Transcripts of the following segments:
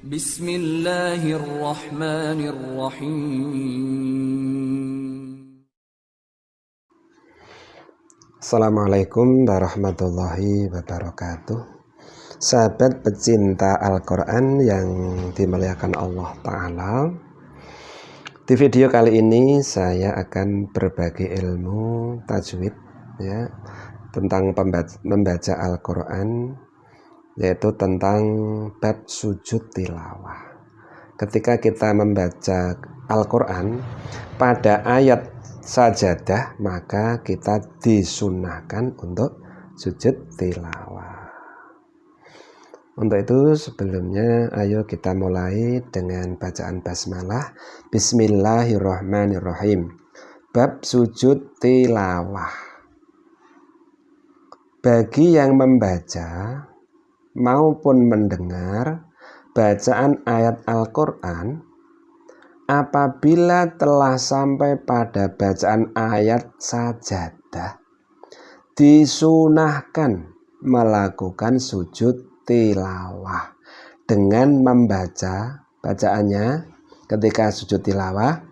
Bismillahirrahmanirrahim. Assalamualaikum warahmatullahi wabarakatuh. Sahabat pecinta Al-Quran yang dimuliakan Allah Ta'ala, di video kali ini saya akan berbagi ilmu tajwid ya, tentang membaca Al-Quran, yaitu tentang bab sujud tilawah. Ketika kita membaca Al-Quran pada ayat sajadah, maka kita disunahkan untuk sujud tilawah. Untuk itu sebelumnya ayo kita mulai dengan bacaan basmalah. Bismillahirrahmanirrahim. Bab sujud tilawah. Bagi yang membaca maupun mendengar bacaan ayat Al-Quran, apabila telah sampai pada bacaan ayat sajadah, disunahkan melakukan sujud tilawah dengan membaca bacaannya ketika sujud tilawah,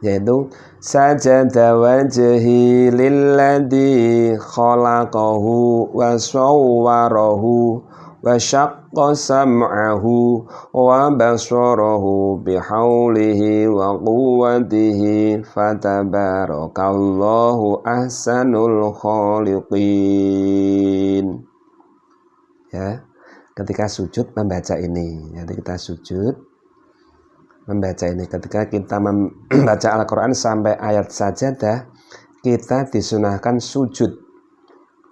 yaitu sajada wajhi lilladzi khalaqahu wa sawwarahu wa syaqqa sam'ahu wa basarahu bihaulihi wa quwwatihi fatabarakallahu ahsanul khaliqin. Ya, ketika sujud membaca ini, jadi kita sujud membaca ini. Ketika kita membaca Al-Quran sampai ayat sajadah, kita disunahkan sujud.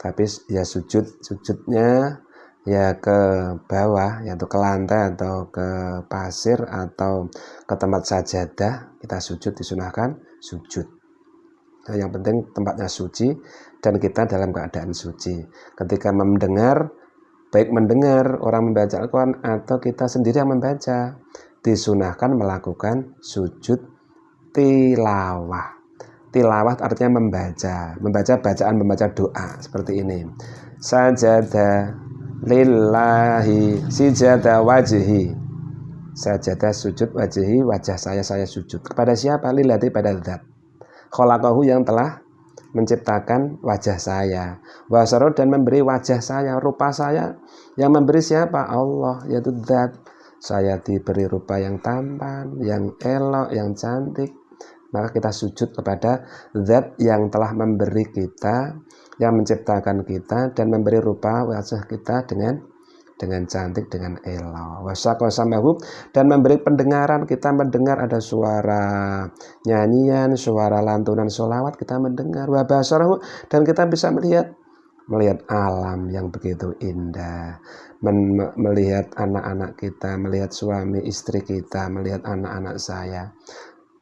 Tapi ya sujudnya ya ke bawah, yaitu ke lantai atau ke pasir atau ke tempat sajadah, kita sujud, disunahkan sujud. Nah, yang penting tempatnya suci dan kita dalam keadaan suci. Ketika mendengar, baik mendengar orang membaca Al-Quran atau kita sendiri yang membaca, disunahkan melakukan sujud tilawah. Tilawah artinya membaca bacaan doa seperti ini. Sajada lillahi sijada wajhi. Sajada sujud wajhi, wajah saya sujud. Kepada siapa? Lillahi, pada zat. Khalaqahu, yang telah menciptakan wajah saya. Wasaro, dan memberi wajah saya, rupa saya. Yang memberi siapa? Allah, yaitu zat. Saya diberi rupa yang tampan, yang elok, yang cantik. Maka kita sujud kepada zat yang telah memberi kita, yang menciptakan kita dan memberi rupa wajah kita dengan cantik, dengan elok. Wasaqqa sam'ahu, dan memberi pendengaran, kita mendengar ada suara nyanyian, suara lantunan sholawat, kita mendengar. Wa basarahu, dan kita bisa melihat alam yang begitu indah, melihat anak-anak kita, melihat suami istri kita, melihat anak-anak saya.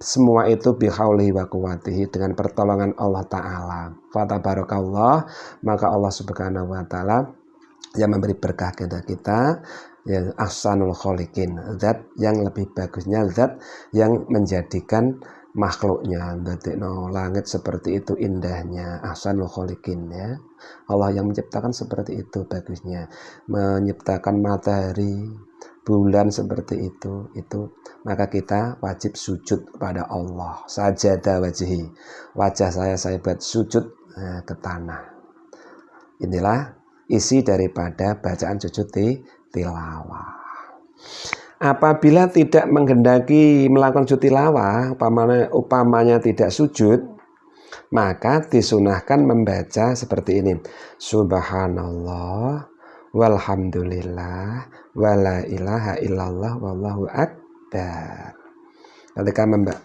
Semua itu bihaulihi wa quwwatihi, dengan pertolongan Allah Ta'ala. Fatabarakallah, maka Allah Subhanahu wa Ta'ala yang memberi berkah kepada kita, ya, ahsanul khaliqin, zat yang lebih bagusnya, zat yang menjadikan makhluknya, dadekno langit seperti itu indahnya, ahsanul khaliqin, ya. Allah yang menciptakan seperti itu bagusnya, menciptakan matahari, bulan seperti itu, maka kita wajib sujud kepada Allah. Sajada wajhi, wajah saya buat sujud ke tanah. Inilah isi daripada bacaan sujud tilawah. Apabila tidak menghendaki melakukan sujud tilawah, upamanya tidak sujud, maka disunahkan membaca seperti ini. Subhanallah walhamdulillah wala ilaha illallah wallahu akbar.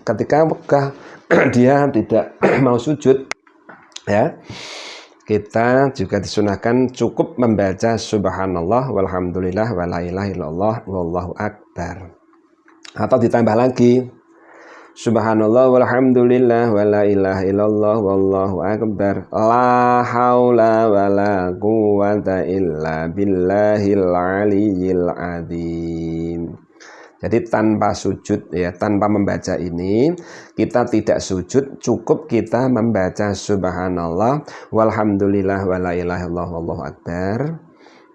Ketika dia tidak mau sujud, ya, kita juga disunahkan cukup membaca subhanallah walhamdulillah wala ilaha illallah wallahu akbar. Atau ditambah lagi, subhanallah walhamdulillah wala ilaha illallah wallahu akbar, la haula wala quwwata illa billahil aliyyil azim. Jadi tanpa sujud, ya, tanpa membaca ini, kita tidak sujud, cukup kita membaca subhanallah walhamdulillah wala ilaha illallah wallahu akbar.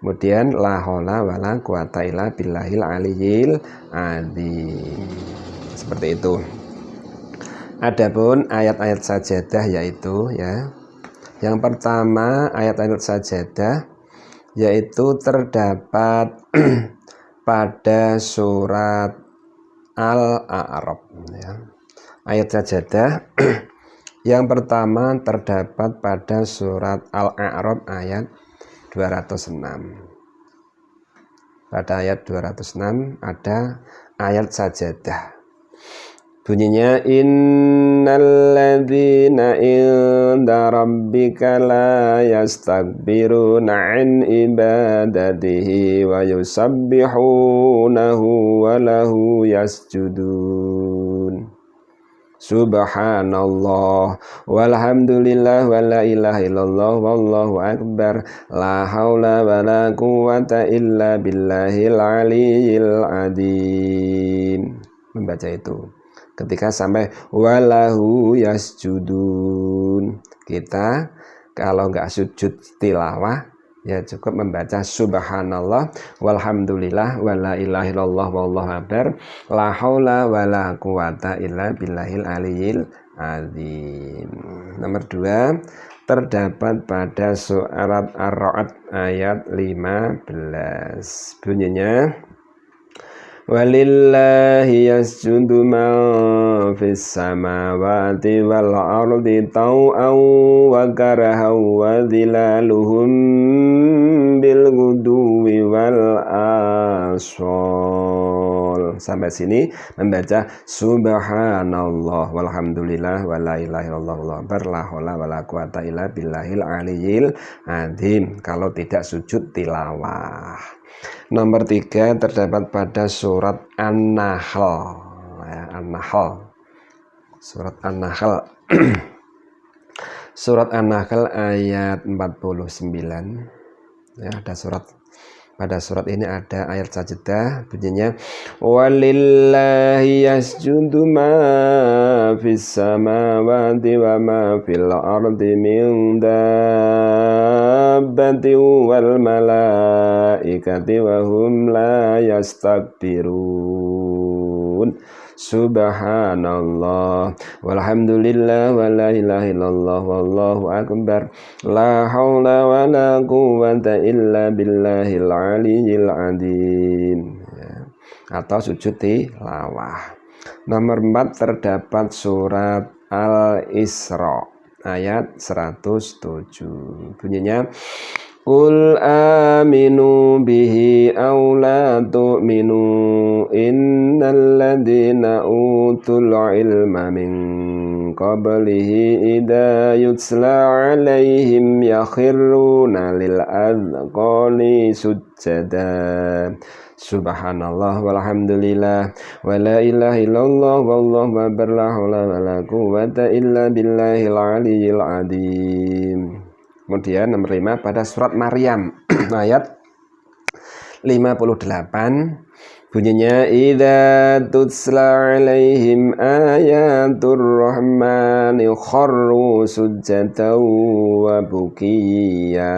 Kemudian la haula wala quwata illa billahil aliyil adzim. Seperti itu. Adapun ayat-ayat sajadah yaitu ya. Yang pertama ayat-ayat sajadah yaitu terdapat pada surat Al-A'raf ya. Ayat sajadah yang pertama terdapat pada surat Al-A'raf ayat 206. Pada ayat 206 ada ayat sajadah. Bunyinya innalladzina inda rabbika la yastakbiruna an ibadatihi wa yusabbihunahu wa lahu yasjudun. Subhanallah walhamdulillah wa la ilaha illallah wallahu akbar la haula wa la quwata illa billahil aliyyil adzim. Membaca itu ketika sampai walahu yasjudun, kita kalau nggak sujud tilawah ya cukup membaca subhanallah walhamdulillah wala ilaha illallah wallahu akbar la haula wala quwata illa billahil aliyyil adzim. Nomor 2 terdapat pada surat Ar-Ra'd ayat 15. Bunyinya walillahi yasjudu man fis samawati wal ardi taw'an wa karahan wa dhilaluhum bil ghuduwi wal asal. Sampai sini membaca subhanallah walhamdulillah wala ilaha illallah wallahu akbar la haula wala quwata illa billahil aliyyil adzim kalau tidak sujud tilawah. Nomor 3 terdapat pada surat An-Nahl ya, An-Nahl. Surat An-Nahl Surat An-Nahl ayat 49 ya, ada surat. Pada surat ini ada ayat sajadah bunyinya walillahi yasjudu ma fis samawati wa ma fil ardi min dabbati wal malaikati wa hum la yastakbirun. Subhanallah walhamdulillah wa la ilaha illallah wallahu akbar la haula wa la quwwata illa billahil aliyyil adzim ya. Atau sujud tilawah. Nomor 4 terdapat surat Al-Isra ayat 107. Bunyinya qul aminu bihi aw la tu'minu innal ladzina utul ilma min qablihi idza yutla alaihim yakhiruna lil adqani sujada. Subhanallah walhamdulillah wa la ilaha illallah wallahu akbar la haula wa la quwwata illa billahil aliyyil adzim. Kemudian nomor 5 pada surat Maryam ayat 58 bunyinya idza tutsla alaihim ayatur rahmani kharru sujjatan wa bukiya.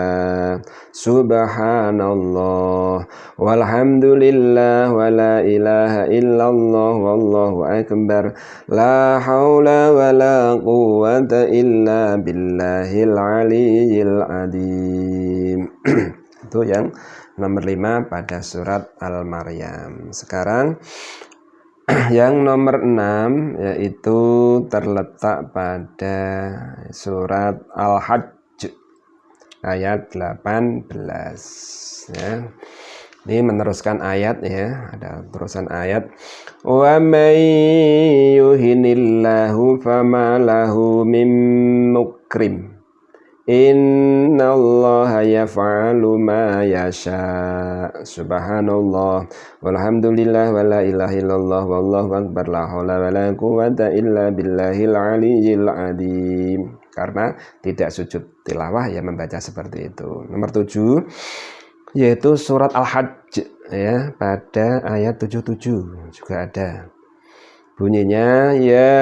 Subhanallah walhamdulillah wa la ilaha illallah wallahu akbar la haula wa la quwwata illa billahil aliyyil adzim. Itu yang nomor 5 pada surat Al-Maryam. Sekarang yang nomor 6 yaitu terletak pada surat Al-Hajj ayat 18 ya. Ini meneruskan ayat ya, ada terusan ayat wa may yuhinillahu fama lahu mim mukrim innallaha yaf'alu ma yasha. Subhanallah walhamdulillah wa la ilaha illallah wallahu akbar la haula wa la quwwata illa billahil aliyyil adzim. Karena tidak sujud tilawah ya membaca seperti itu. Nomor 7 yaitu surat Al-Hajj ya, pada ayat 77 juga ada. Bunyinya ya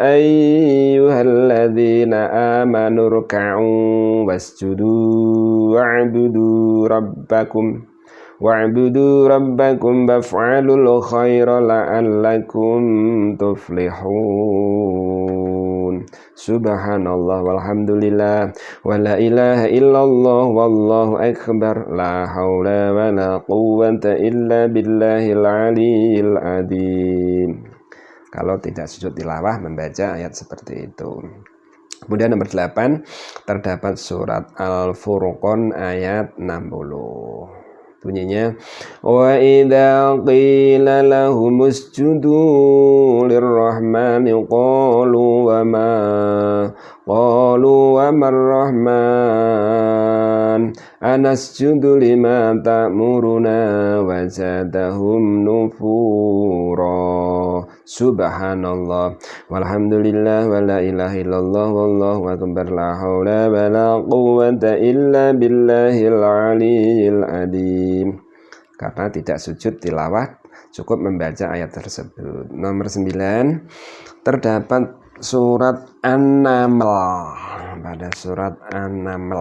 ayyuhalladzina amanu ruk'u wasjudu wa'budu rabbakum waf'alul khaira la'allakum tuflihun. Subhanallah walhamdulillah wa la ilaha illallah wallahu akbar la haula wa la quwwata illa billahil aliyyil azim. Kalau tidak sujud tilawah membaca ayat seperti itu. Kemudian nomor 8 terdapat surat Al-Furqan ayat 60. Bunyinya wa idza qila lahum usjudu lirrahmani qalu wa marrahman anasjudu lima ta'muruna wa zadahum nufura. Subhanallah walhamdulillah wa la ilaha illallah wallahu akbar la haula wa la quwwata illa billahil aliyyil azim. Karena tidak sujud tilawah cukup membaca ayat tersebut. Nomor 9 terdapat surat An-Naml. Pada surat An-Naml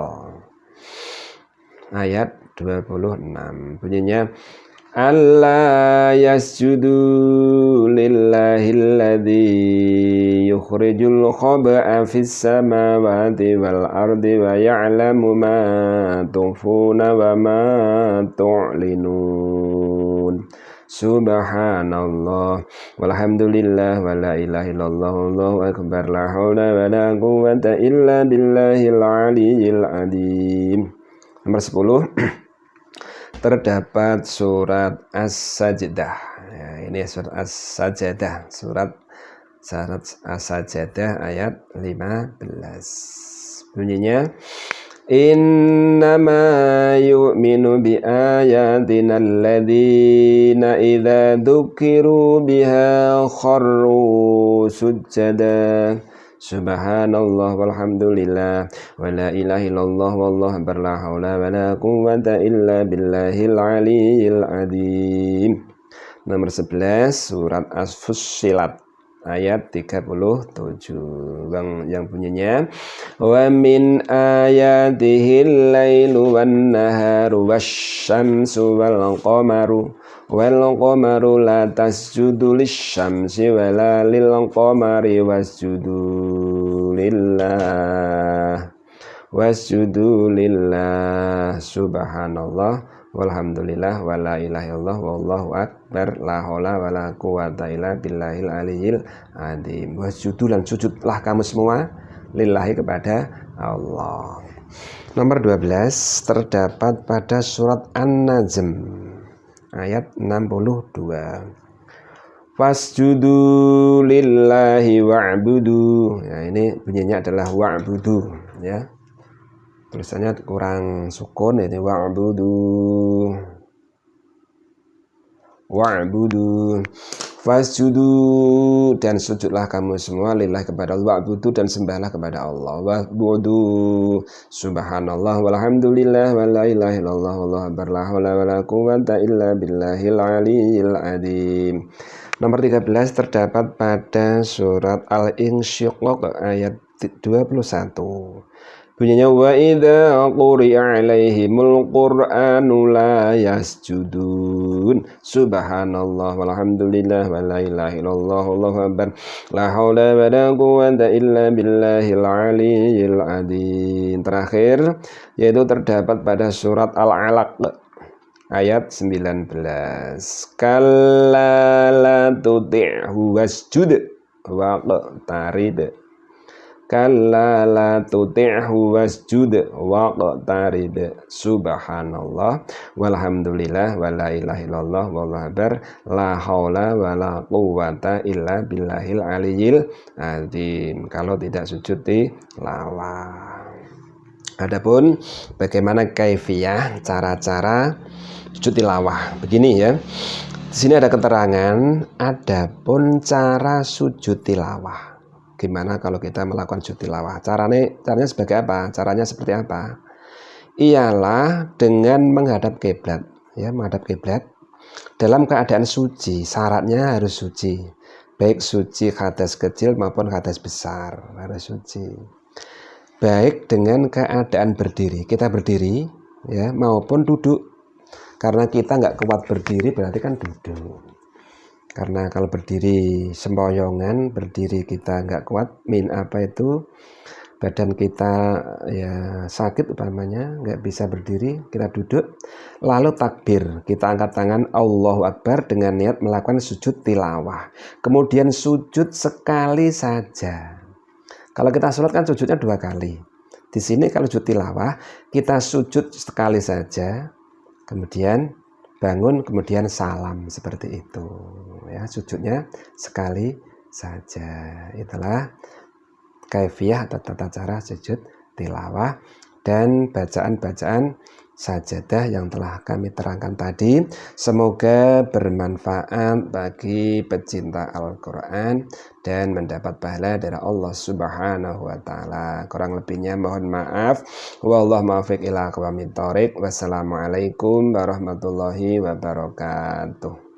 ayat 26 bunyinya alla yasjudu lillahilladzi yukhrijul khaba'a fis samawati wal ardi wa ya'lamu ma tukhfuna wa ma tu'linun. Subhanallah walhamdulillah wa la ilaha illallah wallahu akbar la haula wa la quwwata illa billahil aliyyil azim. Nomor 10 terdapat surat As-Sajdah. Ya, ini surat As-Sajdah, surat As-Sajdah ayat 15. Bunyinya innama yu'minu bi ayatina alladzina idza dzukiru biha kharru sujada. Subhanallah walhamdulillah wa la ilaha illallah wallahu akbar la haula wa la quwwata illa billahil aliyyil azim. Nomor 11 surat As-Fussilat ayat 37 yang bunyinya wa min ayatihil lailu wan naharu wasyamsu wal qamaru la tasjudu lisyamsi wala lil qamari wasjudu lillah. Subhanallah walhamdulillah wa la ilaha illallah wallahu akbar la haula wa la quwwata illa billahil aliyyil azim. Wasjudu lan sujudlah kamu semua lillahi kepada Allah. Nomor 12 terdapat pada surat An-Najm ayat 62. Fasjudu lillahi wa'budu. Ya, ini bunyinya adalah wa'budu ya. Tulisannya kurang sukun ini wa'budu. Fasjudu dan sujudlah kamu semua lillahi kepada Allah, wa'budu dan sembahlah kepada Allah. Wa'budu subhanallah walhamdulillah wa la ilaha illallah wallahu akbar la haula wa la quwwata illa billahil aliyyil azim. Nomor 13 terdapat pada surat Al-Insyiqaq ayat 21. Bunyinya wa idza quri'a 'alaihimul qur'anu la yasjudun. Subhanallah walhamdulillah wa la ilaha illallah wallahu akbar la haula wa la quwwata illa billahil aliyyil azim. Terakhir yaitu terdapat pada surat Al-Alaq ayat 19. Kalla la tuti'hu wasjud waqtarib. Kalla la tuti'hu wasjud waqtarib. Subhanallah walhamdulillah wa la ilaha illallah wallahu akbar la haula wa la quwwata illa billahil aliyyil azim. Kalau tidak sujud tilawah. Adapun bagaimana kaifiyah cara-cara sujud tilawah begini ya. Di sini ada keterangan adapun cara sujud tilawah. Gimana kalau kita melakukan sujud tilawah? Caranya sebagai apa? Caranya seperti apa? Ialah dengan menghadap kiblat, ya, menghadap kiblat dalam keadaan suci. Syaratnya harus suci. baik suci hadas kecil maupun hadas besar, harus suci. Baik dengan keadaan berdiri, kita berdiri ya maupun duduk. Karena kita nggak kuat berdiri berarti kan duduk. Karena kalau berdiri sempoyongan, berdiri kita nggak kuat, badan kita ya sakit umpamanya, nggak bisa berdiri, kita duduk, lalu takbir, kita angkat tangan Allahu Akbar dengan niat melakukan sujud tilawah, kemudian sujud sekali saja. Kalau kita sholat kan sujudnya 2 kali. Di sini kalau sujud tilawah kita sujud sekali saja, kemudian bangun, kemudian salam, seperti itu ya, sujudnya sekali saja. Itulah kaifiyah atau tata cara sujud tilawah dan bacaan-bacaan sajadah yang telah kami terangkan tadi. Semoga bermanfaat bagi pecinta Al-Quran dan mendapat pahala dari Allah Subhanahu wa Ta'ala. Kurang lebihnya mohon maaf. Wallahu muwaffiq ila aqwamit thoriq. Wassalamualaikum warahmatullahi wabarakatuh.